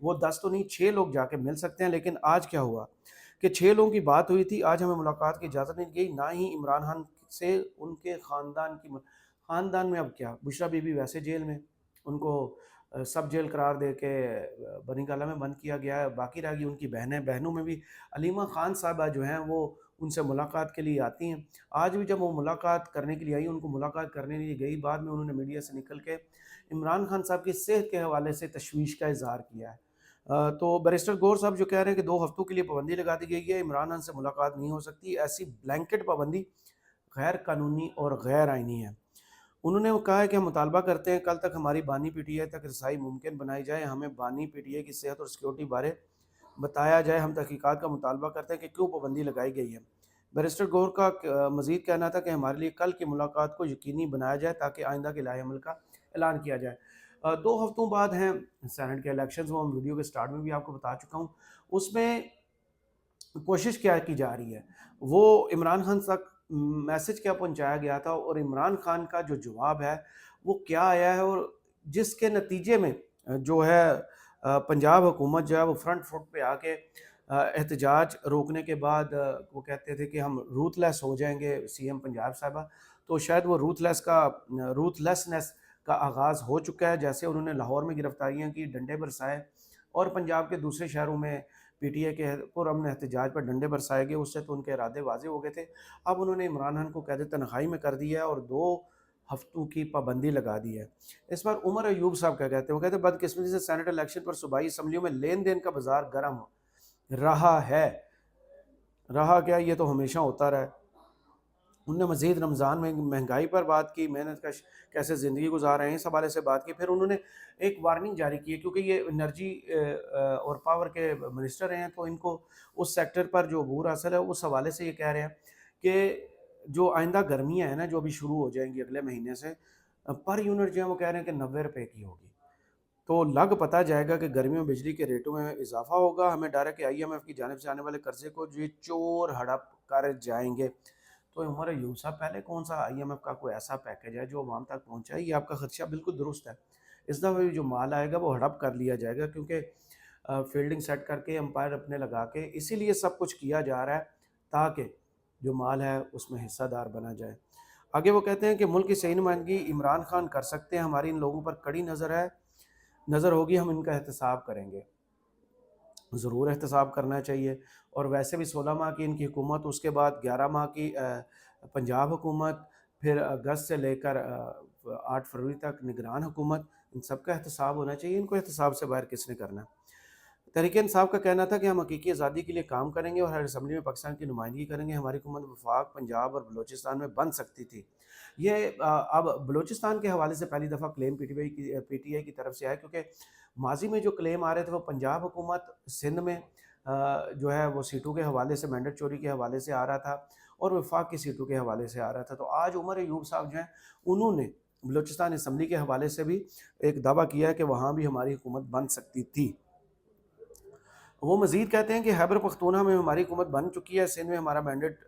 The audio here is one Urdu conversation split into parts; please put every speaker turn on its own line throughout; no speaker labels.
وہ 10 تو نہیں 6 لوگ جا کے مل سکتے ہیں، لیکن آج کیا ہوا کہ 6 لوگوں کی بات ہوئی تھی، آج ہمیں ملاقات کی اجازت نہیں گئی، نہ ہی عمران خان سے ان کے خاندان کی خاندان میں اب کیا، بشرا بی بی ویسے جیل میں، ان کو سب جیل قرار دے کے بنی گالہ میں بند کیا گیا ہے، باقی رہ گئی ان کی بہنوں میں بھی علیمہ خان صاحبہ جو ہیں وہ ان سے ملاقات کے لیے آتی ہیں، آج بھی جب وہ ملاقات کرنے کے لیے آئی، ان کو ملاقات کرنے کے لیے گئی، بعد میں انہوں نے میڈیا سے نکل کے عمران خان صاحب کی صحت کے حوالے سے تشویش کا اظہار کیا ہے۔ تو بیرسٹر گور صاحب جو کہہ رہے ہیں کہ 2 ہفتوں کے لیے پابندی لگا دی گئی ہے، عمران خان سے ملاقات نہیں ہو سکتی، ایسی بلینکٹ پابندی غیر قانونی اور غیر آئینی ہے۔ انہوں نے کہا ہے کہ ہم مطالبہ کرتے ہیں کل تک ہماری بانی پی ٹی آئی تک رسائی ممکن بنائی جائے، ہمیں بانی پی ٹی آئی کی صحت اور سیکیورٹی بارے بتایا جائے، ہم تحقیقات کا مطالبہ کرتے ہیں کہ کیوں پابندی لگائی گئی ہے۔ بیرسٹر گور کا مزید کہنا تھا کہ ہمارے لیے کل کی ملاقات کو یقینی بنایا جائے تاکہ آئندہ کے لائحہ عمل کا اعلان کیا جائے۔ 2 ہفتوں بعد ہیں سینٹ کے الیکشنز، وہ ہم ویڈیو کے سٹارٹ میں بھی آپ کو بتا چکا ہوں، اس میں کوشش کیا کی جا رہی ہے، وہ عمران خان تک میسج کیا پہنچایا گیا تھا اور عمران خان کا جو جواب ہے وہ کیا آیا ہے، اور جس کے نتیجے میں جو ہے پنجاب حکومت جو ہے وہ فرنٹ فٹ پہ آ کے احتجاج روکنے کے بعد وہ کہتے تھے کہ ہم روتھ لیس ہو جائیں گے سی ایم پنجاب صاحبہ، تو شاید وہ روتھ لیسنس کا آغاز ہو چکا ہے، جیسے انہوں نے لاہور میں گرفتاریاں کی، ڈنڈے برسائے، اور پنجاب کے دوسرے شہروں میں پی ٹی اے کے پرامن احتجاج پر ڈنڈے برسائے گئے، اس سے تو ان کے ارادے واضح ہو گئے تھے۔ اب انہوں نے عمران خان کو قید تنہائی میں کر دیا ہے اور 2 ہفتوں کی پابندی لگا دی ہے۔ اس پر عمر ایوب صاحب کیا کہتے ہیں، وہ کہتے ہیں بدقسمتی سے سینٹ الیکشن پر صوبائی اسمبلیوں میں لین دین کا بازار گرم رہا ہے، رہا کیا، یہ تو ہمیشہ ہوتا رہا ہے۔ انہوں نے مزید رمضان میں مہنگائی پر بات کی، محنت کش کیسے زندگی گزار رہے ہیں، اس حوالے سے بات کی، پھر انہوں نے ایک وارننگ جاری کی ہے، کیونکہ یہ انرجی اور پاور کے منسٹر ہیں، تو ان کو اس سیکٹر پر جو عبور حاصل ہے اس حوالے سے یہ کہہ رہے ہیں کہ جو آئندہ گرمیاں ہیں نا جو ابھی شروع ہو جائیں گی اگلے مہینے سے، پر یونٹ جو ہے وہ کہہ رہے ہیں کہ 90 روپے کی ہوگی، تو لگ پتہ جائے گا کہ گرمیوں میں بجلی کے ریٹوں میں اضافہ ہوگا، ہمیں ڈر ہے کہ آئی ایم ایف کی جانب سے آنے والے قرضے کو جو چور ہڑپ کر جائیں گے۔ تو عمر ایوب صاحب پہلے کون سا آئی ایم ایف کا کوئی ایسا پیکج ہے جو عوام تک پہنچائے، یہ آپ کا خدشہ بالکل درست ہے، اس دفعہ بھی جو مال آئے گا وہ ہڑپ کر لیا جائے گا، کیونکہ فیلڈنگ سیٹ کر کے امپائر اپنے لگا کے اسی لیے سب کچھ کیا جا رہا ہے تاکہ جو مال ہے اس میں حصہ دار بنا جائے۔ آگے وہ کہتے ہیں کہ ملک کی صحیح نمائندگی عمران خان کر سکتے ہیں، ہماری ان لوگوں پر کڑی نظر ہوگی، ہم ان کا احتساب کریں گے، ضرور احتساب کرنا چاہیے، اور ویسے بھی 16 ماہ کی ان کی حکومت، اس کے بعد 11 ماہ کی پنجاب حکومت، پھر اگست سے لے کر 8 فروری تک نگران حکومت، ان سب کا احتساب ہونا چاہیے، ان کو احتساب سے باہر کس نے کرنا ہے۔ تحریک انصاف کا کہنا تھا کہ ہم حقیقی آزادی کے لیے کام کریں گے اور ہر اسمبلی میں پاکستان کی نمائندگی کریں گے، ہماری حکومت وفاق پنجاب اور بلوچستان میں بن سکتی تھی۔ یہ اب بلوچستان کے حوالے سے پہلی دفعہ کلیم پی ٹی آئی کی طرف سے آیا، کیونکہ ماضی میں جو کلیم آ رہے تھے وہ پنجاب حکومت سندھ میں جو ہے وہ سیٹوں کے حوالے سے، مینڈیٹ چوری کے حوالے سے آ رہا تھا، اور وفاق کی سیٹوں کے حوالے سے آ رہا تھا۔ تو آج عمر ایوب صاحب جو ہیں انہوں نے بلوچستان اسمبلی کے حوالے سے بھی ایک دعویٰ کیا ہے کہ وہاں بھی ہماری حکومت بن سکتی تھی۔ وہ مزید کہتے ہیں کہ خیبر پختونخوا میں ہماری حکومت بن چکی ہے، سندھ میں ہمارا مینڈیٹ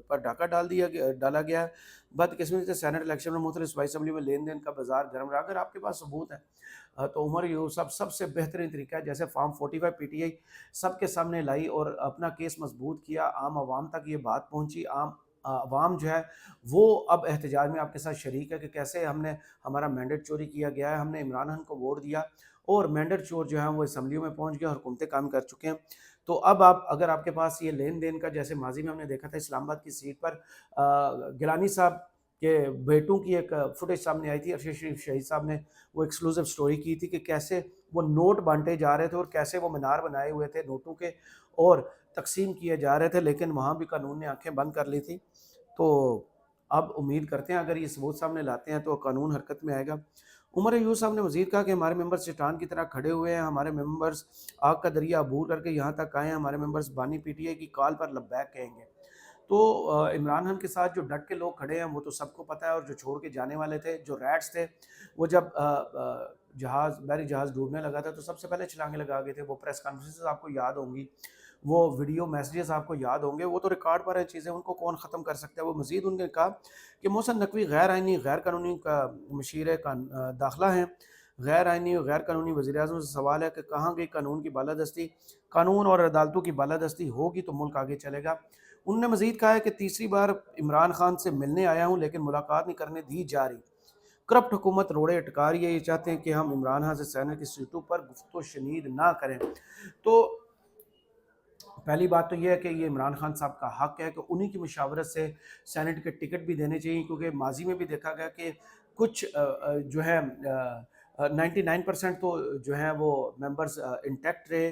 پر ڈاکہ ڈالا گیا ہے، بدقسمتی سے سینٹ الیکشن میں مختلف صوبائی اسمبلی میں لین دین کا بازار گرم رہا۔ اگر آپ کے پاس ثبوت ہے تو عمر یوں سب سے بہترین طریقہ ہے، جیسے فارم 45 پی ٹی آئی سب کے سامنے لائی اور اپنا کیس مضبوط کیا، عام عوام تک یہ بات پہنچی، عام عوام جو ہے وہ اب احتجاج میں آپ کے ساتھ شریک ہے کہ کیسے ہمارا مینڈیٹ چوری کیا گیا ہے، ہم نے عمران خان کو ووٹ دیا اور مینڈیٹ چور جو ہیں وہ اسمبلیوں میں پہنچ گئے اور حکومتیں کام کر چکے ہیں۔ تو اب اگر آپ کے پاس یہ لین دین کا، جیسے ماضی میں ہم نے دیکھا تھا اسلام آباد کی سیٹ پر گیلانی صاحب کے بیٹوں کی ایک فوٹیج سامنے آئی تھی، ارشد شریف شہید صاحب نے وہ ایکسکلوزیو سٹوری کی تھی کہ کیسے وہ نوٹ بانٹے جا رہے تھے اور کیسے وہ مینار بنائے ہوئے تھے نوٹوں کے اور تقسیم کیے جا رہے تھے، لیکن وہاں بھی قانون نے آنکھیں بند کر لی تھی۔ تو اب امید کرتے ہیں اگر یہ ثبوت سامنے لاتے ہیں تو قانون حرکت میں آئے گا۔ عمر ایوب صاحب نے مزید کہا کہ ہمارے ممبرز چٹان کی طرح کھڑے ہوئے ہیں، ہمارے ممبرز آگ کا دریا عبور کر کے یہاں تک آئے ہیں، ہمارے ممبرز بانی پی ٹی آئی کی کال پر لبیک کہیں گے۔ تو عمران خان کے ساتھ جو ڈٹ کے لوگ کھڑے ہیں وہ تو سب کو پتہ ہے، اور جو چھوڑ کے جانے والے تھے، جو ریٹس تھے، وہ جب بحری جہاز ڈوبنے لگا تھا تو سب سے پہلے چھلانگیں لگا گئے تھے، وہ پریس کانفرنسز آپ کو یاد ہوں گی، وہ ویڈیو میسیجز آپ کو یاد ہوں گے، وہ تو ریکارڈ پر ہیں چیزیں، ان کو کون ختم کر سکتا ہے۔ وہ مزید ان نے کہا کہ محسن نقوی غیر آئینی غیر قانونی کا مشیر داخلہ ہیں، غیر آئینی اور غیر قانونی وزیر اعظم سے سوال ہے کہ کہاں گئی قانون کی بالادستی؟ قانون اور عدالتوں کی بالادستی ہوگی تو ملک آگے چلے گا۔ انہوں نے مزید کہا ہے کہ تیسری بار عمران خان سے ملنے آیا ہوں لیکن ملاقات نہیں کرنے دی جا رہی۔ کرپٹ حکومت روڑے اٹکا رہی ہے، یہ چاہتے ہیں کہ ہم عمران خان سے سینٹ کی سیٹوں پر گفت و شنید نہ کریں۔ تو پہلی بات تو یہ ہے کہ یہ عمران خان صاحب کا حق ہے کہ انہی کی مشاورت سے سینٹ کے ٹکٹ بھی دینے چاہیے، کیونکہ ماضی میں بھی دیکھا گیا کہ کچھ جو ہے 99% تو جو ہیں وہ ممبرز انٹیکٹ رہے،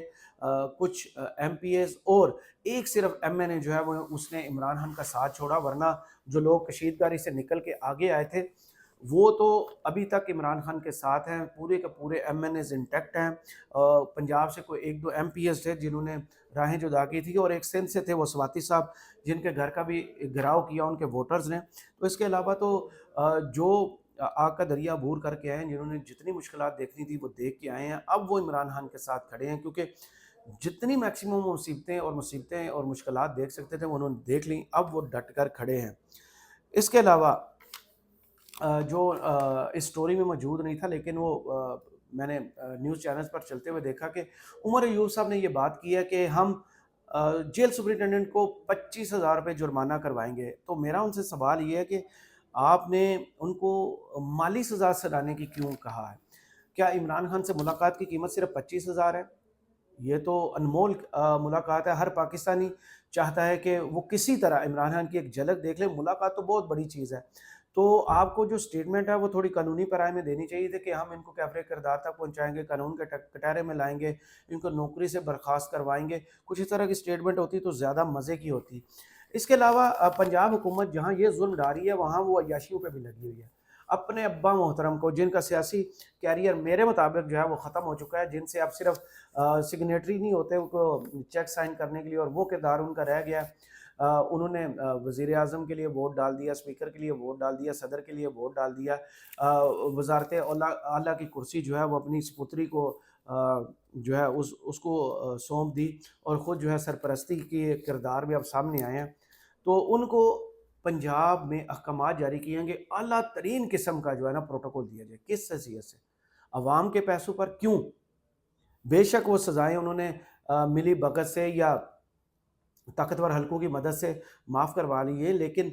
کچھ ایم پی ایز اور ایک صرف ایم این اے جو ہے وہ اس نے عمران خان کا ساتھ چھوڑا، ورنہ جو لوگ کشیدگاری سے نکل کے آگے آئے تھے وہ تو ابھی تک عمران خان کے ساتھ ہیں، پورے کے پورے ایم این ایز انٹیکٹ ہیں۔ پنجاب سے کوئی ایک دو ایم پی ایز تھے جنہوں نے راہیں جدا کی تھی، اور ایک سندھ سے تھے وہ سواتی صاحب جن کے گھر کا بھی گھراؤ کیا ان کے ووٹرز نے۔ تو اس کے علاوہ تو جو آگ کا دریا عبور کر کے آئے ہیں، جنہوں نے جتنی مشکلات دیکھنی تھی وہ دیکھ کے آئے ہیں، اب وہ عمران خان کے ساتھ کھڑے ہیں، کیونکہ جتنی میکسیمم مصیبتیں اور مشکلات دیکھ سکتے تھے وہ انہوں نے دیکھ لیں، اب وہ ڈٹ کر کھڑے ہیں۔ اس کے علاوہ جو اس سٹوری میں موجود نہیں تھا لیکن وہ میں نے نیوز چینلز پر چلتے ہوئے دیکھا کہ عمر ایوب صاحب نے یہ بات کی ہے کہ ہم جیل سپرنٹینڈنٹ کو 25,000 روپے جرمانہ کروائیں گے۔ تو میرا ان سے سوال یہ ہے کہ آپ نے ان کو مالی سزا سنانے کی کیوں کہا ہے؟ کیا عمران خان سے ملاقات کی قیمت صرف 25,000 ہے؟ یہ تو انمول ملاقات ہے، ہر پاکستانی چاہتا ہے کہ وہ کسی طرح عمران خان کی ایک جھلک دیکھ لے۔ ملاقات تو بہت بڑی چیز ہے، تو آپ کو جو سٹیٹمنٹ ہے وہ تھوڑی قانونی پیرائی میں دینی چاہیے تھی کہ ہم ان کو کیفر کردار تک پہنچائیں گے، قانون کے کٹہرے میں لائیں گے، ان کو نوکری سے برخاست کروائیں گے، کچھ اس طرح کی سٹیٹمنٹ ہوتی تو زیادہ مزے کی ہوتی۔ اس کے علاوہ پنجاب حکومت جہاں یہ ظلم ڈھا رہی ہے وہاں وہ عیاشیوں پہ بھی لگی ہوئی ہے۔ اپنے ابا محترم کو جن کا سیاسی کیریئر میرے مطابق جو ہے وہ ختم ہو چکا ہے، جن سے اب صرف سگنیٹری نہیں ہوتے ان کو چیک سائن کرنے کے لیے، اور وہ کردار ان کا رہ گیا ہے۔ انہوں نے وزیر اعظم کے لیے ووٹ ڈال دیا، اسپیکر کے لیے ووٹ ڈال دیا، صدر کے لیے ووٹ ڈال دیا، وزارت اعلیٰ کی کرسی جو ہے وہ اپنی سپوتری کو جو ہے اس کو سونپ دی، اور خود جو ہے سرپرستی کے کردار بھی اب سامنے آئے ہیں۔ تو ان کو پنجاب میں احکامات جاری کیے ہیں کہ اعلیٰ ترین قسم کا جو ہے نا پروٹوکول دیا جائے۔ کس حیثیت سے؟ عوام کے پیسوں پر کیوں؟ بے شک وہ سزائیں انہوں نے ملی بھگت سے یا طاقتور حلقوں کی مدد سے معاف کروا لی ہے، لیکن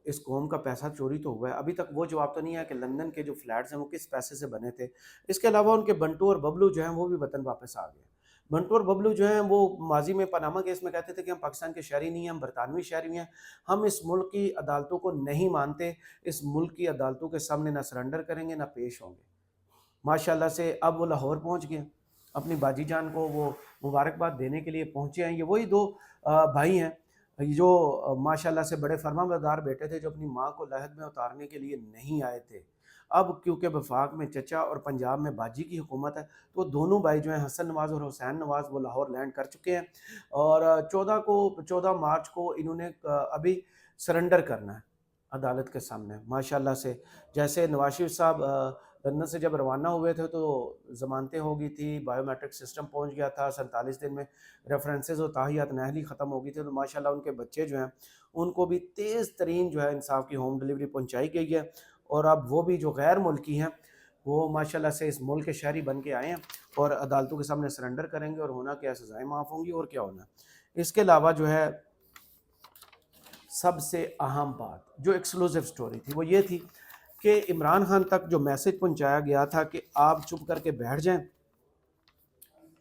اس قوم کا پیسہ چوری تو ہوا ہے۔ ابھی تک وہ جواب تو نہیں ہے کہ لندن کے جو فلیٹس ہیں وہ کس پیسے سے بنے تھے۔ اس کے علاوہ ان کے بنٹو اور ببلو جو ہیں وہ بھی وطن واپس آ گئے۔ بنٹو اور ببلو جو ہیں وہ ماضی میں پاناما کیس میں کہتے تھے کہ ہم پاکستان کے شہری نہیں ہیں، ہم برطانوی شہری ہیں، ہم اس ملک کی عدالتوں کو نہیں مانتے، اس ملک کی عدالتوں کے سامنے نہ سرنڈر کریں گے نہ پیش ہوں گے۔ ماشاءاللہ سے اب وہ لاہور پہنچ گئے، اپنی باجی جان کو وہ مبارکباد دینے کے لیے پہنچے ہیں۔ یہ وہی دو بھائی ہیں جو ماشاءاللہ سے بڑے فرما بردار بیٹے تھے، جو اپنی ماں کو لحد میں اتارنے کے لیے نہیں آئے تھے۔ اب کیونکہ وفاق میں چچا اور پنجاب میں باجی کی حکومت ہے، تو دونوں بھائی جو ہیں حسن نواز اور حسین نواز وہ لاہور لینڈ کر چکے ہیں، اور 14 مارچ کو انہوں نے ابھی سرنڈر کرنا ہے عدالت کے سامنے ماشاءاللہ سے۔ جیسے نواز شریف صاحب لندن سے جب روانہ ہوئے تھے تو ضمانتیں ہو گئی تھی، بائیو میٹرک سسٹم پہنچ گیا تھا، 47 دن میں ریفرنسز اور تاحیات نہلی ختم ہو گئی تھی، تو ماشاءاللہ ان کے بچے جو ہیں ان کو بھی تیز ترین جو ہے انصاف کی ہوم ڈلیوری پہنچائی گئی ہے، اور اب وہ بھی جو غیر ملکی ہیں وہ ماشاءاللہ سے اس ملک کے شہری بن کے آئے ہیں اور عدالتوں کے سامنے سرنڈر کریں گے، اور ہونا کیا، سزائیں معاف ہوں گی اور کیا ہونا ہے۔ اس کے علاوہ جو ہے سب سے اہم بات جو ایکسکلوزیو سٹوری تھی وہ یہ تھی کہ عمران خان تک جو میسج پہنچایا گیا تھا کہ آپ چپ کر کے بیٹھ جائیں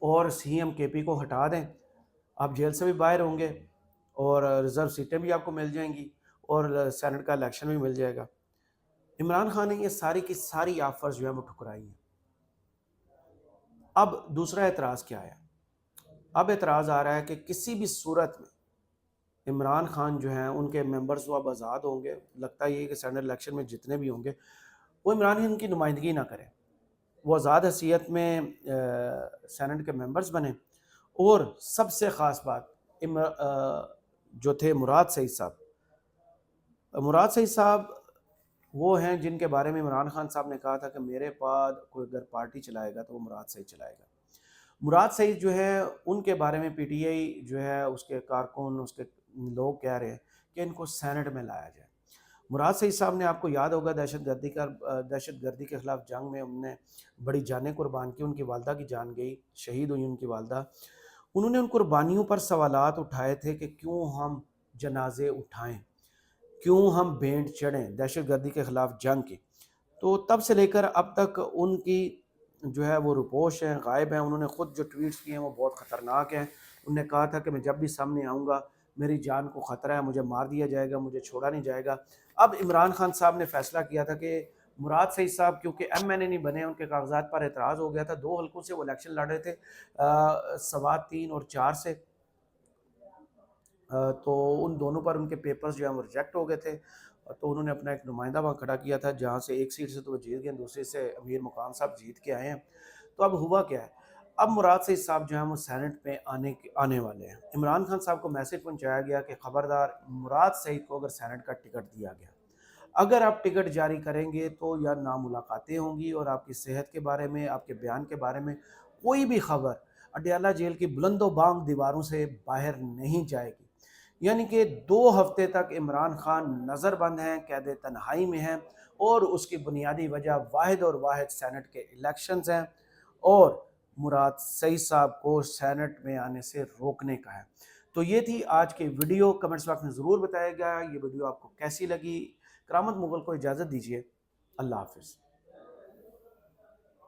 اور سی ایم کے پی کو ہٹا دیں، آپ جیل سے بھی باہر ہوں گے اور ریزرو سیٹیں بھی آپ کو مل جائیں گی اور سینٹ کا الیکشن بھی مل جائے گا۔ عمران خان نے یہ ساری کی ساری آفرز جو ہیں وہ ٹھکرائی ہیں۔ اب دوسرا اعتراض کیا ہے؟ اب اعتراض آ رہا ہے کہ کسی بھی صورت میں عمران خان جو ہیں ان کے ممبرز وہ اب آزاد ہوں گے، لگتا یہ ہے کہ سینٹ الیکشن میں جتنے بھی ہوں گے وہ عمران خان کی نمائندگی نہ کریں، وہ آزاد حیثیت میں سینٹ کے ممبرز بنے۔ اور سب سے خاص بات جو تھے مراد سعید صاحب وہ ہیں جن کے بارے میں عمران خان صاحب نے کہا تھا کہ میرے بعد کوئی اگر پارٹی چلائے گا تو وہ مراد سعید چلائے گا۔ مراد سعید جو ہے ان کے بارے میں پی ٹی آئی جو ہے اس کے کارکن اس کے لوگ کہہ رہے ہیں کہ ان کو سینٹ میں لایا جائے۔ مراد سعید صاحب نے، آپ کو یاد ہوگا، دہشت گردی کے خلاف جنگ میں انہوں نے بڑی جانیں قربان کی، ان کی والدہ کی جان گئی، شہید ہوئی ان کی والدہ۔ انہوں نے ان قربانیوں پر سوالات اٹھائے تھے کہ کیوں ہم جنازے اٹھائیں، کیوں ہم بینڈ چڑھیں دہشت گردی کے خلاف جنگ کی۔ تو تب سے لے کر اب تک ان کی جو ہے وہ رپوش ہیں، غائب ہیں۔ انہوں نے خود جو ٹویٹس کیے ہیں وہ بہت خطرناک ہیں۔ انہوں نے کہا تھا کہ میں جب بھی سامنے آؤں گا میری جان کو خطرہ ہے، مجھے مار دیا جائے گا، مجھے چھوڑا نہیں جائے گا۔ اب عمران خان صاحب نے فیصلہ کیا تھا کہ مراد سعید صاحب کیونکہ ایم این اے نہیں بنے، ان کے کاغذات پر اعتراض ہو گیا تھا، 2 حلقوں سے وہ الیکشن لڑ رہے تھے، سوات 3 اور 4 سے، تو ان دونوں پر ان کے پیپرز جو ہیں وہ ریجیکٹ ہو گئے تھے۔ تو انہوں نے اپنا ایک نمائندہ وہاں کھڑا کیا تھا، جہاں سے ایک سیٹ سے تو وہ جیت گئے، دوسرے سے امیر مقام صاحب جیت کے آئے ہیں۔ تو اب ہوا کیا ہے، اب مراد سعید صاحب جو ہیں وہ سینٹ میں آنے والے ہیں۔ عمران خان صاحب کو میسج پہنچایا گیا کہ خبردار، مراد سعید کو اگر سینٹ کا ٹکٹ دیا گیا، اگر آپ ٹکٹ جاری کریں گے تو یا ناملاقاتیں ہوں گی، اور آپ کی صحت کے بارے میں، آپ کے بیان کے بارے میں کوئی بھی خبر اڈیالہ جیل کی بلند و بانگ دیواروں سے باہر نہیں جائے گی۔ یعنی کہ 2 ہفتے تک عمران خان نظر بند ہیں، قید تنہائی میں ہیں، اور اس کی بنیادی وجہ واحد اور واحد سینٹ کے الیکشنز ہیں، اور مراد سعید صاحب کو سینٹ میں آنے سے روکنے کا ہے۔ تو یہ تھی آج کی ویڈیو، کمنٹس باکس میں ضرور بتائے گا یہ ویڈیو آپ کو کیسی لگی۔ کرامت مغل کو اجازت دیجیے، اللہ حافظ۔